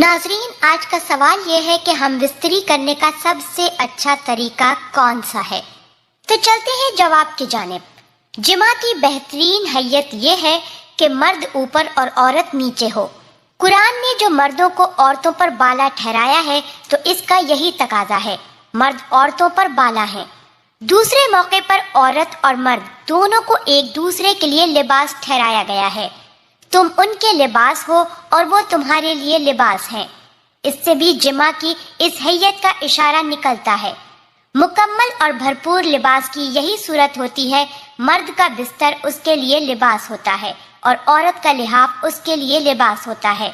ناظرین، آج کا سوال یہ ہے کہ ہم بستری کرنے کا سب سے اچھا طریقہ کون سا ہے؟ تو چلتے ہیں جواب کی جانب۔ جماع کی بہترین حیت یہ ہے کہ مرد اوپر اور عورت نیچے ہو۔ قرآن نے جو مردوں کو عورتوں پر بالا ٹھہرایا ہے تو اس کا یہی تقاضا ہے، مرد عورتوں پر بالا ہیں۔ دوسرے موقع پر عورت اور مرد دونوں کو ایک دوسرے کے لیے لباس ٹھہرایا گیا ہے۔ تم ان کے لباس ہو اور وہ تمہارے لیے لباس ہیں۔ اس سے بھی جماع کی اس حیت کا اشارہ نکلتا ہے۔ مکمل اور بھرپور لباس کی یہی صورت ہوتی ہے، مرد کا بستر اس کے لیے لباس ہوتا ہے اور عورت کا لحاف اس کے لیے لباس ہوتا ہے۔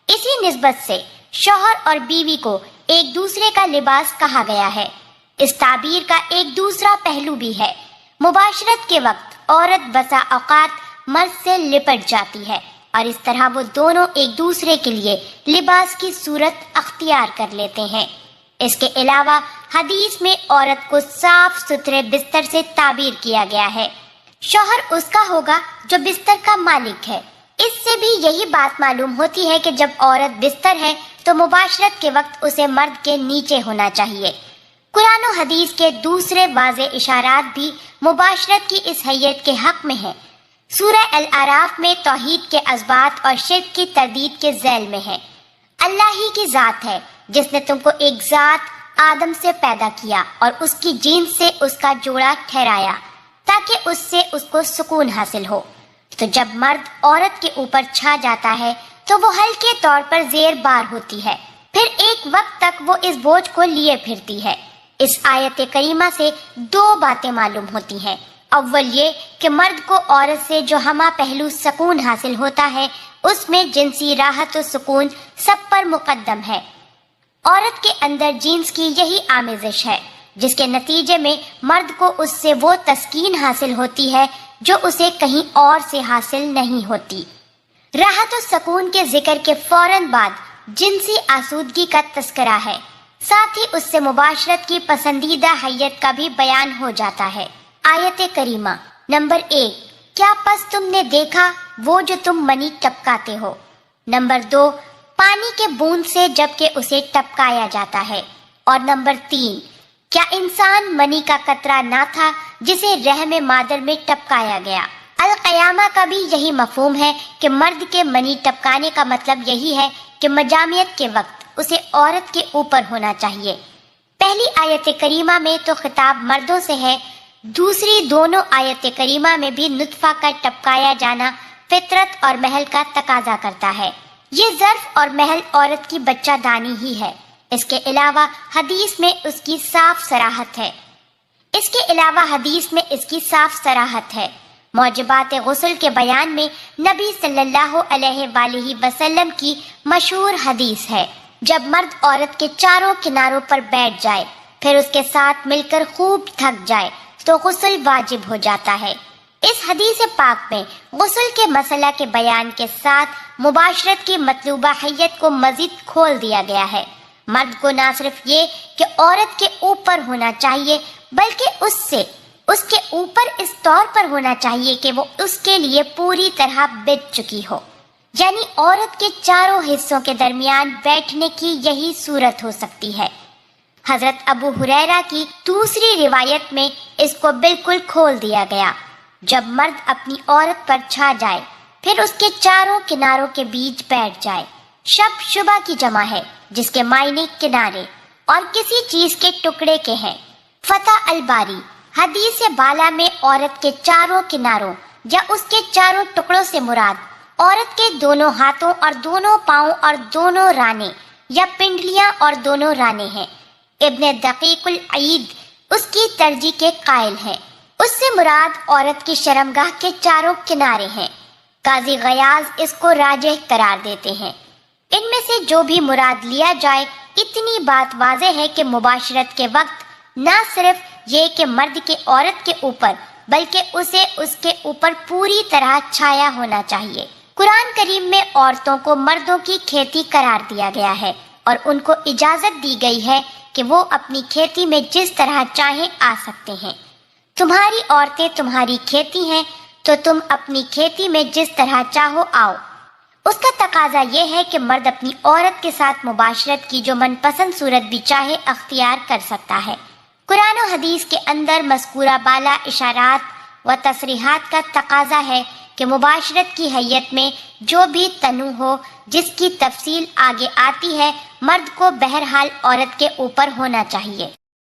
اسی نسبت سے شوہر اور بیوی کو ایک دوسرے کا لباس کہا گیا ہے۔ اس تعبیر کا ایک دوسرا پہلو بھی ہے۔ مباشرت کے وقت عورت بسا اوقات مرد سے لپٹ جاتی ہے اور اس طرح وہ دونوں ایک دوسرے کے لیے لباس کی صورت اختیار کر لیتے ہیں۔ اس کے علاوہ حدیث میں عورت کو صاف ستھرے بستر سے تعبیر کیا گیا ہے۔ شوہر اس کا ہوگا جو بستر کا مالک ہے۔ اس سے بھی یہی بات معلوم ہوتی ہے کہ جب عورت بستر ہے تو مباشرت کے وقت اسے مرد کے نیچے ہونا چاہیے۔ قرآن و حدیث کے دوسرے واضح اشارات بھی مباشرت کی اس حیت کے حق میں ہیں۔ سورہ الاعراف میں توحید کے اثبات اور شرک کی تردید کے ذیل میں ہے۔ اللہ ہی کی ذات ہے جس نے تم کو ایک ذات آدم سے پیدا کیا اور اس کی جینس سے اس کا جوڑا ٹھہرایا تاکہ اس سے اس کو سکون حاصل ہو۔ تو جب مرد عورت کے اوپر چھا جاتا ہے تو وہ ہلکے طور پر زیر بار ہوتی ہے، پھر ایک وقت تک وہ اس بوجھ کو لیے پھرتی ہے۔ اس آیت کریمہ سے دو باتیں معلوم ہوتی ہیں۔ اول یہ کہ مرد کو عورت سے جو ہمہ پہلو سکون حاصل ہوتا ہے اس میں جنسی راحت و سکون سب پر مقدم ہے۔ عورت کے اندر جنس کی یہی آمیزش ہے جس کے نتیجے میں مرد کو اس سے وہ تسکین حاصل ہوتی ہے جو اسے کہیں اور سے حاصل نہیں ہوتی۔ راحت و سکون کے ذکر کے فوراً بعد جنسی آسودگی کا تذکرہ ہے، ساتھ ہی اس سے مباشرت کی پسندیدہ حیت کا بھی بیان ہو جاتا ہے۔ آیت کریمہ نمبر 1، کیا پس تم نے دیکھا وہ جو تم منی ٹپکاتے ہو؟ نمبر 2، پانی کے بوند سے جب کہ اسے ٹپکایا جاتا ہے۔ اور نمبر 3، کیا انسان منی کا قطرہ نہ تھا جسے رحم مادر میں ٹپکایا گیا؟ القیامہ کا بھی یہی مفہوم ہے کہ مرد کے منی ٹپکانے کا مطلب یہی ہے کہ مجامعت کے وقت اسے عورت کے اوپر ہونا چاہیے۔ پہلی آیت کریمہ میں تو خطاب مردوں سے ہے، دوسری دونوں آیت کریمہ میں بھی نطفہ کا ٹپکایا جانا فطرت اور محل کا تقاضا کرتا ہے۔ یہ ظرف اور محل عورت کی بچہ دانی ہی ہے۔ اس کے علاوہ حدیث میں اس کی صاف صراحت ہے۔ موجبات غسل کے بیان میں نبی صلی اللہ علیہ وآلہ وسلم کی مشہور حدیث ہے، جب مرد عورت کے چاروں کناروں پر بیٹھ جائے پھر اس کے ساتھ مل کر خوب تھک جائے تو غسل واجب ہو جاتا ہے۔ اس حدیث پاک میں غسل کے مسئلہ کے بیان کے ساتھ مباشرت کی مطلوبہ حیت کو مزید کھول دیا گیا ہے۔ مرد کو نہ صرف یہ کہ عورت کے اوپر ہونا چاہیے بلکہ اس کے اوپر اس طور پر ہونا چاہیے کہ وہ اس کے لیے پوری طرح بچ چکی ہو، یعنی عورت کے چاروں حصوں کے درمیان بیٹھنے کی یہی صورت ہو سکتی ہے۔ حضرت ابو ہریرہ کی دوسری روایت میں اس کو بالکل کھول دیا گیا، جب مرد اپنی عورت پر چھا جائے پھر اس کے چاروں کناروں کے بیچ بیٹھ جائے۔ شب شبہ کی جمع ہے جس کے معنی کنارے اور کسی چیز کے ٹکڑے کے ہیں۔ فتح الباری حدیث بالا میں عورت کے چاروں کناروں یا اس کے چاروں ٹکڑوں سے مراد عورت کے دونوں ہاتھوں اور دونوں پاؤں اور دونوں رانے یا پنڈلیاں اور دونوں رانے ہیں۔ ابن دقیق العید اس کی ترجیح کے قائل ہیں، اس سے مراد عورت کی شرمگاہ کے چاروں کنارے ہیں۔ قاضی غیاظ اس کو راجح قرار دیتے ہیں۔ ان میں سے جو بھی مراد لیا جائے، اتنی بات واضح ہے کہ مباشرت کے وقت نہ صرف یہ کہ مرد کے عورت کے اوپر بلکہ اسے اس کے اوپر پوری طرح چھایا ہونا چاہیے۔ قرآن کریم میں عورتوں کو مردوں کی کھیتی قرار دیا گیا ہے اور ان کو اجازت دی گئی ہے کہ وہ اپنی کھیتی میں جس طرح چاہیں آ سکتے ہیں۔ تمہاری عورتیں تمہاری کھیتی ہیں تو تم اپنی کھیتی میں جس طرح چاہو آؤ۔ اس کا تقاضا یہ ہے کہ مرد اپنی عورت کے ساتھ مباشرت کی جو من پسند صورت بھی چاہے اختیار کر سکتا ہے۔ قرآن و حدیث کے اندر مذکورہ بالا اشارات و تصریحات کا تقاضا ہے کہ مباشرت کی حیت میں جو بھی تنوع ہو جس کی تفصیل آگے آتی ہے، مرد کو بہرحال عورت کے اوپر ہونا چاہیے۔